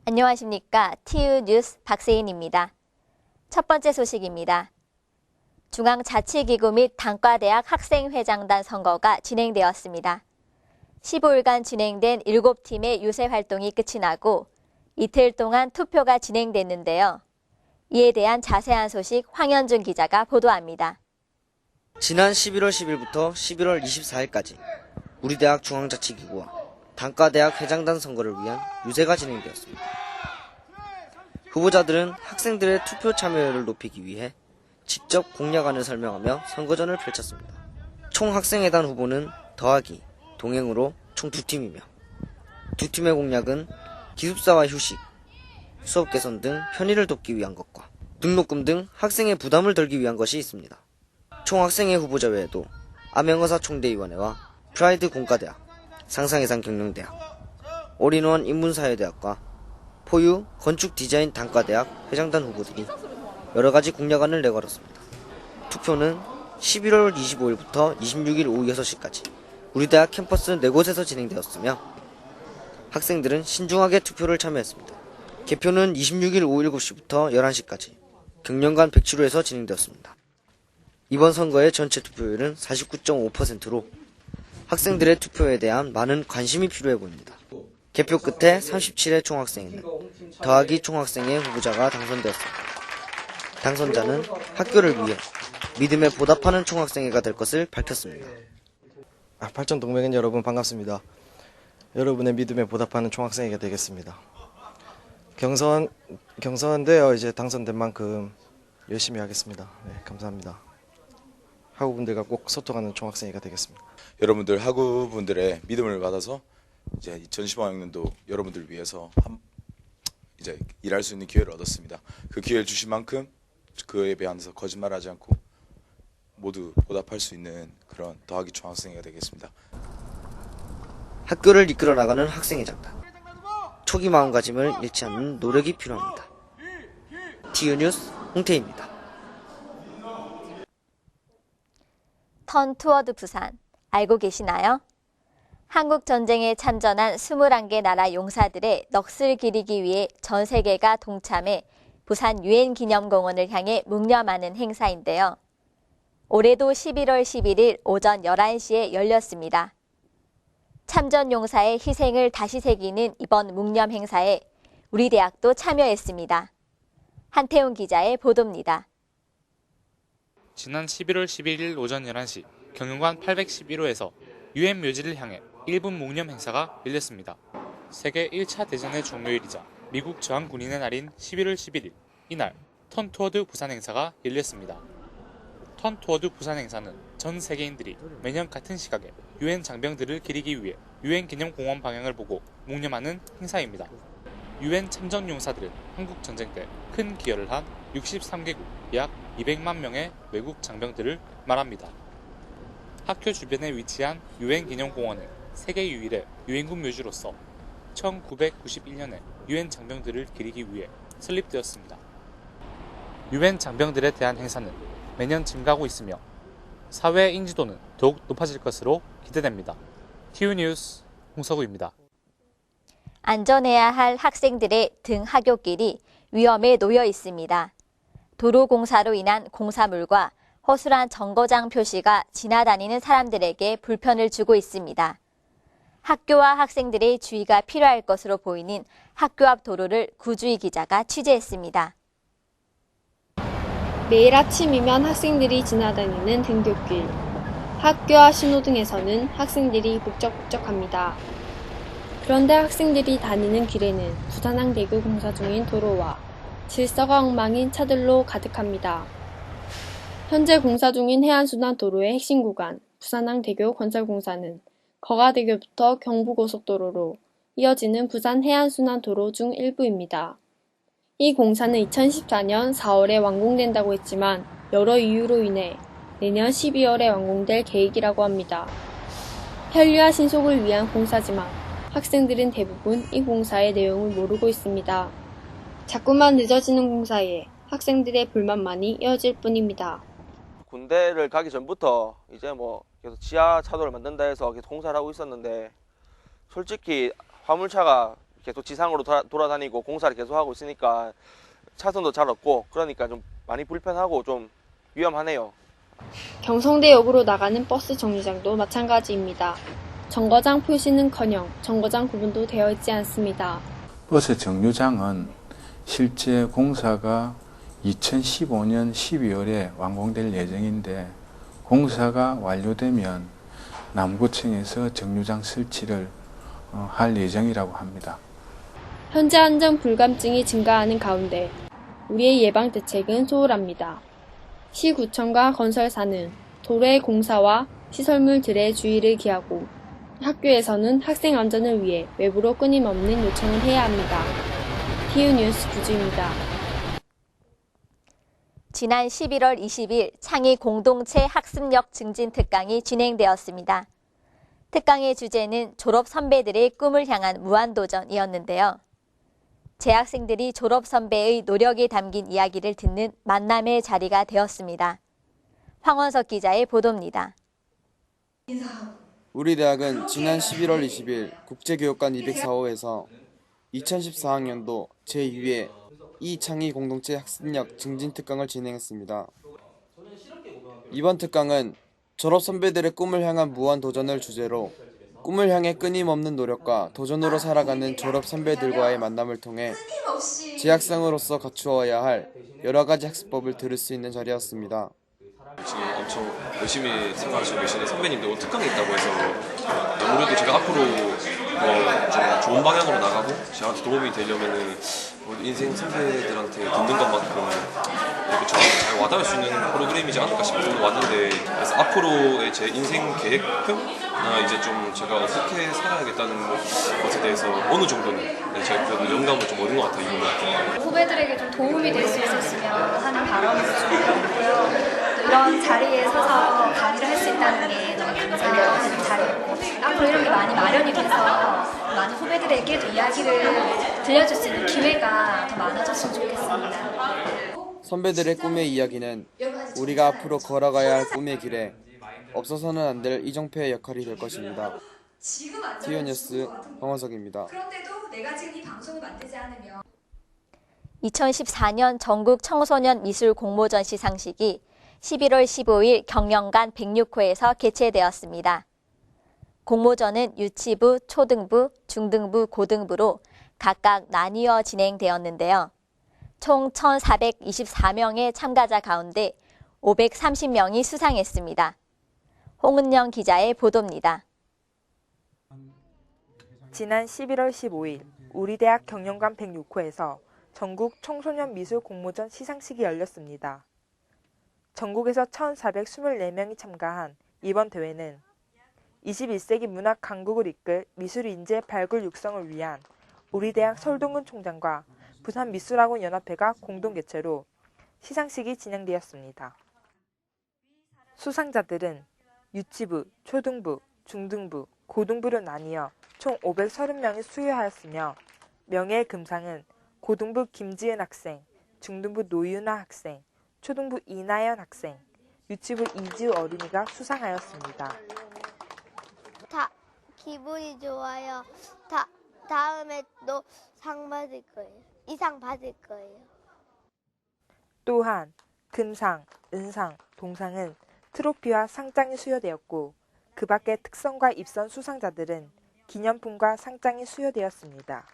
안녕하십니까. TU 뉴스 박세인입니다. 첫 번째 소식입니다. 중앙자치기구 및 단과대학 학생회장단 선거가 진행되었습니다. 15일간 진행된 7팀의 유세 활동이 끝이 나고 이틀 동안 투표가 진행됐는데요. 이에 대한 자세한 소식 황현준 기자가 보도합니다. 지난 11월 10일부터 11월 24일까지 우리 대학 중앙자치기구와 단과대학 회장단 선거를 위한 유세가 진행되었습니다. 후보자들은 학생들의 투표 참여율을 높이기 위해 직접 공약안을 설명하며 선거전을 펼쳤습니다. 총 학생회단 후보는 더하기, 동행으로 총 2팀이며 두 팀의 공약은 기숙사와 휴식, 수업 개선 등 편의를 돕기 위한 것과 등록금 등 학생의 부담을 덜기 위한 것이 있습니다. 총 학생회 후보자 외에도 암행어사 총대위원회와 프라이드 공과대학, 상상해상 경영대학, 올인원 인문사회대학과 포유 건축디자인 단과대학 회장단 후보들이 여러가지 공약안을 내걸었습니다. 투표는 11월 25일부터 26일 오후 6시까지 우리 대학 캠퍼스 4곳에서 진행되었으며 학생들은 신중하게 투표를 참여했습니다. 개표는 26일 오후 7시부터 11시까지 경영관 107호에서 진행되었습니다. 이번 선거의 전체 투표율은 49.5%로 학생들의 투표에 대한 많은 관심이 필요해 보입니다. 개표 끝에 37회 총학생회는 더하기 총학생회 후보자가 당선되었습니다. 당선자는 학교를 위해 믿음에 보답하는 총학생회가 될 것을 밝혔습니다. 발전 동맹인 여러분 반갑습니다. 여러분의 믿음에 보답하는 총학생회가 되겠습니다. 경선되어 이제 당선된 만큼 열심히 하겠습니다. 네, 감사합니다. 학우분들과 꼭 소통하는 총학생회가 되겠습니다. 여러분들 학우분들의 믿음을 받아서 이제 2015학년도 여러분들 위해서 이제 일할 수 있는 기회를 얻었습니다. 그 기회를 주신 만큼 그에 비해서 거짓말하지 않고 모두 보답할 수 있는 그런 더하기 총학생회가 되겠습니다. 학교를 이끌어 나가는 학생회장단. 초기 마음가짐을 잃지 않는 노력이 필요합니다. TU 뉴스 홍태입니다. 턴 투어드 부산, 알고 계시나요? 한국 전쟁에 참전한 21개 나라 용사들의 넋을 기리기 위해 전 세계가 동참해 부산 유엔기념공원을 향해 묵념하는 행사인데요. 올해도 11월 11일 오전 11시에 열렸습니다. 참전 용사의 희생을 다시 새기는 이번 묵념 행사에 우리 대학도 참여했습니다. 한태훈 기자의 보도입니다. 지난 11월 11일 오전 11시 경영관 811호에서 유엔 묘지를 향해 1분 묵념 행사가 열렸습니다. 세계 1차 대전의 종료일이자 미국 저항군인의 날인 11월 11일, 이날 턴 투어드 부산 행사가 열렸습니다. 턴 투어드 부산 행사는 전 세계인들이 매년 같은 시각에 유엔 장병들을 기리기 위해 유엔 기념공원 방향을 보고 묵념하는 행사입니다. 유엔 참전 용사들은 한국 전쟁 때 큰 기여를 한 63개국 약 200만 명의 외국 장병들을 말합니다. 학교 주변에 위치한 유엔 기념공원은 세계 유일의 유엔군 묘지로서 1991년에 유엔 장병들을 기리기 위해 설립되었습니다. 유엔 장병들에 대한 행사는 매년 증가하고 있으며 사회 인지도는 더욱 높아질 것으로 기대됩니다. TU 뉴스 홍서구입니다. 안전해야 할 학생들의 등 하굣길이 위험에 놓여 있습니다. 도로공사로 인한 공사물과 허술한 정거장 표시가 지나다니는 사람들에게 불편을 주고 있습니다. 학교와 학생들의 주의가 필요할 것으로 보이는 학교 앞 도로를 구주희 기자가 취재했습니다. 매일 아침이면 학생들이 지나다니는 등굣길. 학교와 신호등에서는 학생들이 북적북적합니다. 그런데 학생들이 다니는 길에는 부산항대교 공사 중인 도로와 질서가 엉망인 차들로 가득합니다. 현재 공사 중인 해안순환도로의 핵심 구간 부산항대교 건설공사는 거가대교부터 경부고속도로로 이어지는 부산 해안순환도로 중 일부입니다. 이 공사는 2014년 4월에 완공된다고 했지만 여러 이유로 인해 내년 12월에 완공될 계획이라고 합니다. 편리와 신속을 위한 공사지만 학생들은 대부분 이 공사의 내용을 모르고 있습니다. 자꾸만 늦어지는 공사에 학생들의 불만만이 이어질 뿐입니다. 군대를 가기 전부터 이제 뭐 계속 지하 차도를 만든다 해서 계속 공사를 하고 있었는데 솔직히 화물차가 계속 지상으로 돌아다니고 공사를 계속 하고 있으니까 차선도 잘 없고 그러니까 좀 많이 불편하고 좀 위험하네요. 경성대역으로 나가는 버스 정류장도 마찬가지입니다. 정거장 표시는커녕 정거장 구분도 되어 있지 않습니다. 버스 정류장은 실제 공사가 2015년 12월에 완공될 예정인데 공사가 완료되면 남구청에서 정류장 설치를 할 예정이라고 합니다. 현재 안전 불감증이 증가하는 가운데 우리의 예방 대책은 소홀합니다. 시구청과 건설사는 도로의 공사와 시설물들의 주의를 기하고 학교에서는 학생 안전을 위해 외부로 끊임없는 요청을 해야 합니다. TU뉴스 구주입니다. 지난 11월 20일 창의 공동체 학습력 증진 특강이 진행되었습니다. 특강의 주제는 졸업 선배들의 꿈을 향한 무한도전이었는데요. 재학생들이 졸업 선배의 노력이 담긴 이야기를 듣는 만남의 자리가 되었습니다. 황원석 기자의 보도입니다. 우리 대학은 지난 11월 20일 국제교육관 204호에서 2014학년도 제2회 이창의 공동체 학습력 증진 특강을 진행했습니다. 이번 특강은 졸업 선배들의 꿈을 향한 무한 도전을 주제로 꿈을 향해 끊임없는 노력과 도전으로 살아가는 졸업 선배들과의 만남을 통해 재학생으로서 갖추어야 할 여러 가지 학습법을 들을 수 있는 자리였습니다. 지금 엄청 열심히 생활하시고 계시는 선배님들 오늘 특강이 있다고 해서 아무래도 제가 앞으로 좀 좋은 방향으로 나가고 저한테 도움이 되려면은 인생 선배들한테 듣는 것만큼 이렇게 저한테 잘 와닿을 수 있는 프로그램이지 않을까 싶어서 왔는데, 그래서 앞으로의 제 인생 계획표나 이제 좀 제가 어떻게 살아야겠다는 것에 대해서 어느 정도는 제가 그래도 영감을 좀 얻은 것 같아요. 이번에 후배들에게 좀 도움이 될 수 있었으면 하는 바람을 주고요. 또 이런 자리에 서서 강의를 할 수 있다는 게 너무 감사한 자리고, 앞으로 이런 게 많이 마련이 돼서 많은 후배들에게도 이야기를 들려줄 수 있는 기회가 더 많아졌으면 좋겠습니다. 선배들의 꿈의 이야기는 우리가 앞으로 걸어가야 할 꿈의 길에 없어서는 안 될 이정표의 역할이 될 것입니다. TU뉴스 황원석입니다. 그런데도 내가 지금 이 방송을 만들지 않으면 2014년 전국 청소년 미술 공모전 시상식이 11월 15일 경영관 106호에서 개최되었습니다. 공모전은 유치부, 초등부, 중등부, 고등부로 각각 나뉘어 진행되었는데요. 총 1,424명의 참가자 가운데 530명이 수상했습니다. 홍은영 기자의 보도입니다. 지난 11월 15일 우리 대학 경영관 106호에서 전국 청소년 미술 공모전 시상식이 열렸습니다. 전국에서 1,424명이 참가한 이번 대회는 21세기 문학 강국을 이끌 미술 인재 발굴 육성을 위한 우리 대학 설동근 총장과 부산미술학원 연합회가 공동 개최로 시상식이 진행되었습니다. 수상자들은 유치부, 초등부, 중등부, 고등부로 나뉘어 총 530명이 수여하였으며 명예의 금상은 고등부 김지은 학생, 중등부 노윤아 학생, 초등부 이나연 학생, 유치부 이지우 어린이가 수상하였습니다. 기분이 좋아요. 다음에 또 상 받을 거예요. 이상 받을 거예요. 또한 금상, 은상, 동상은 트로피와 상장이 수여되었고 그 밖의 특선과 입선 수상자들은 기념품과 상장이 수여되었습니다.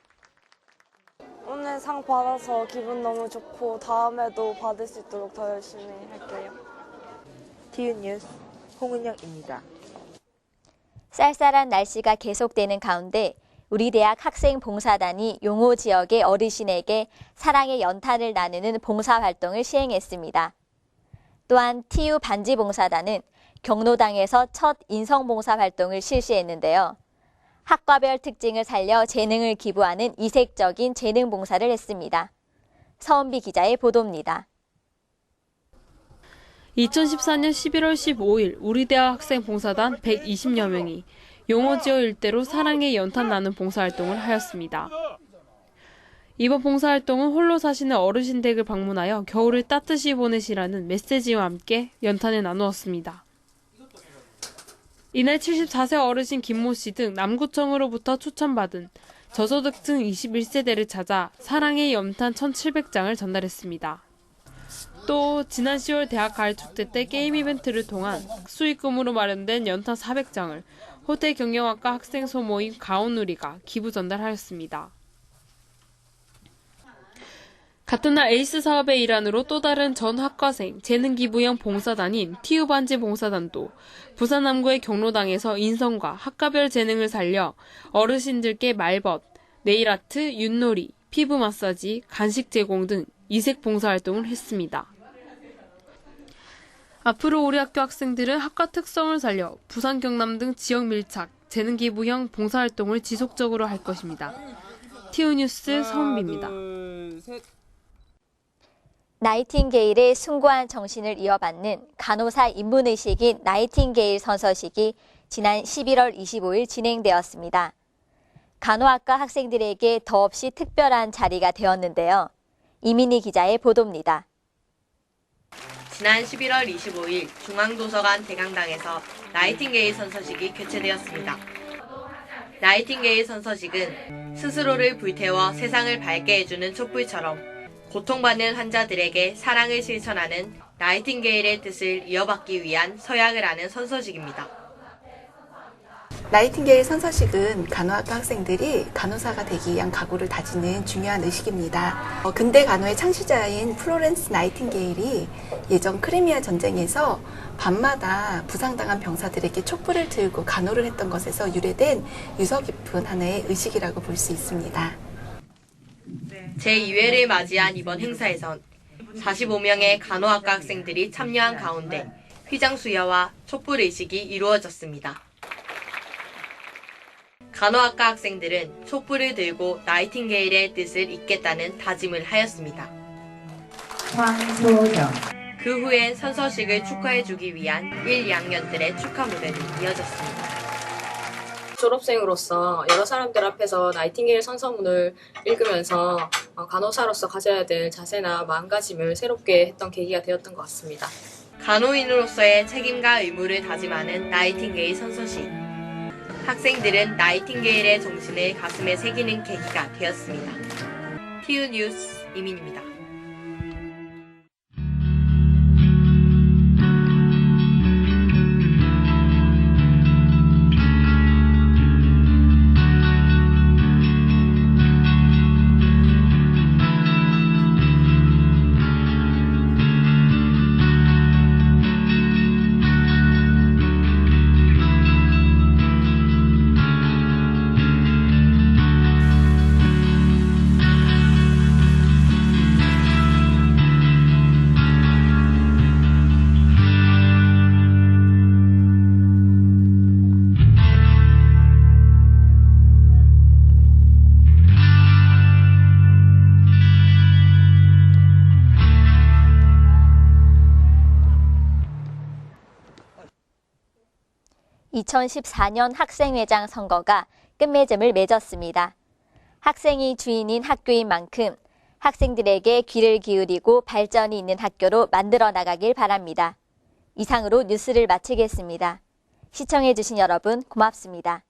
오늘 상 받아서 기분 너무 좋고 다음에도 받을 수 있도록 더 열심히 할게요. TU뉴스 홍은영입니다. 쌀쌀한 날씨가 계속되는 가운데 우리 대학 학생 봉사단이 용호 지역의 어르신에게 사랑의 연탄을 나누는 봉사활동을 시행했습니다. 또한 TU 반지 봉사단은 경로당에서 첫 인성봉사활동을 실시했는데요. 학과별 특징을 살려 재능을 기부하는 이색적인 재능봉사를 했습니다. 서은비 기자의 보도입니다. 2014년 11월 15일 우리 대학 학생 봉사단 120여 명이 용호지역 일대로 사랑의 연탄 나눔 봉사활동을 하였습니다. 이번 봉사활동은 홀로 사시는 어르신 댁을 방문하여 겨울을 따뜻이 보내시라는 메시지와 함께 연탄을 나누었습니다. 이날 74세 어르신 김모 씨 등 남구청으로부터 추천받은 저소득층 21세대를 찾아 사랑의 연탄 1,700장을 전달했습니다. 또 지난 10월 대학 가을축제 때 게임 이벤트를 통한 수익금으로 마련된 연탄 400장을 호텔 경영학과 학생 소모임 가온누리가 기부 전달하였습니다. 같은 날 에이스 사업의 일환으로 또 다른 전 학과생 재능기부형 봉사단인 TU반지 봉사단도 부산 남구의 경로당에서 인성과 학과별 재능을 살려 어르신들께 말벗, 네일아트, 윷놀이, 피부 마사지, 간식 제공 등 이색 봉사활동을 했습니다. 앞으로 우리 학교 학생들은 학과 특성을 살려 부산, 경남 등 지역 밀착, 재능기부형 봉사활동을 지속적으로 할 것입니다. TU뉴스 서은비입니다. 나이팅게일의 숭고한 정신을 이어받는 간호사 입문의식인 나이팅게일 선서식이 지난 11월 25일 진행되었습니다. 간호학과 학생들에게 더없이 특별한 자리가 되었는데요. 이민희 기자의 보도입니다. 지난 11월 25일 중앙도서관 대강당에서 나이팅게일 선서식이 개최되었습니다. 나이팅게일 선서식은 스스로를 불태워 세상을 밝게 해주는 촛불처럼 고통받는 환자들에게 사랑을 실천하는 나이팅게일의 뜻을 이어받기 위한 서약을 하는 선서식입니다. 나이팅게일 선서식은 간호학과 학생들이 간호사가 되기 위한 각오를 다지는 중요한 의식입니다. 근대 간호의 창시자인 플로렌스 나이팅게일이 예전 크리미아 전쟁에서 밤마다 부상당한 병사들에게 촛불을 들고 간호를 했던 것에서 유래된 유서 깊은 하나의 의식이라고 볼 수 있습니다. 제2회를 맞이한 이번 행사에선 45명의 간호학과 학생들이 참여한 가운데 휘장 수여와 촛불 의식이 이루어졌습니다. 간호학과 학생들은 촛불을 들고 나이팅게일의 뜻을 잇겠다는 다짐을 하였습니다. 황소정. 그 후엔 선서식을 축하해주기 위한 1, 2학년들의 축하 무대도 이어졌습니다. 졸업생으로서 여러 사람들 앞에서 나이팅게일 선서문을 읽으면서 간호사로서 가져야 될 자세나 마음가짐을 새롭게 했던 계기가 되었던 것 같습니다. 간호인으로서의 책임과 의무를 다짐하는 나이팅게일 선서식. 학생들은 나이팅게일의 정신을 가슴에 새기는 계기가 되었습니다. TU뉴스 이민입니다. (2014년) 학생회장 선거가 끝맺음을 맺었습니다. 학생이 주인인 학교인 만큼 학생들에게 귀를 기울이고 발전이 있는 학교로 만들어 나가길 바랍니다. 이상으로 뉴스를 마치겠습니다. 시청해주신 여러분 고맙습니다.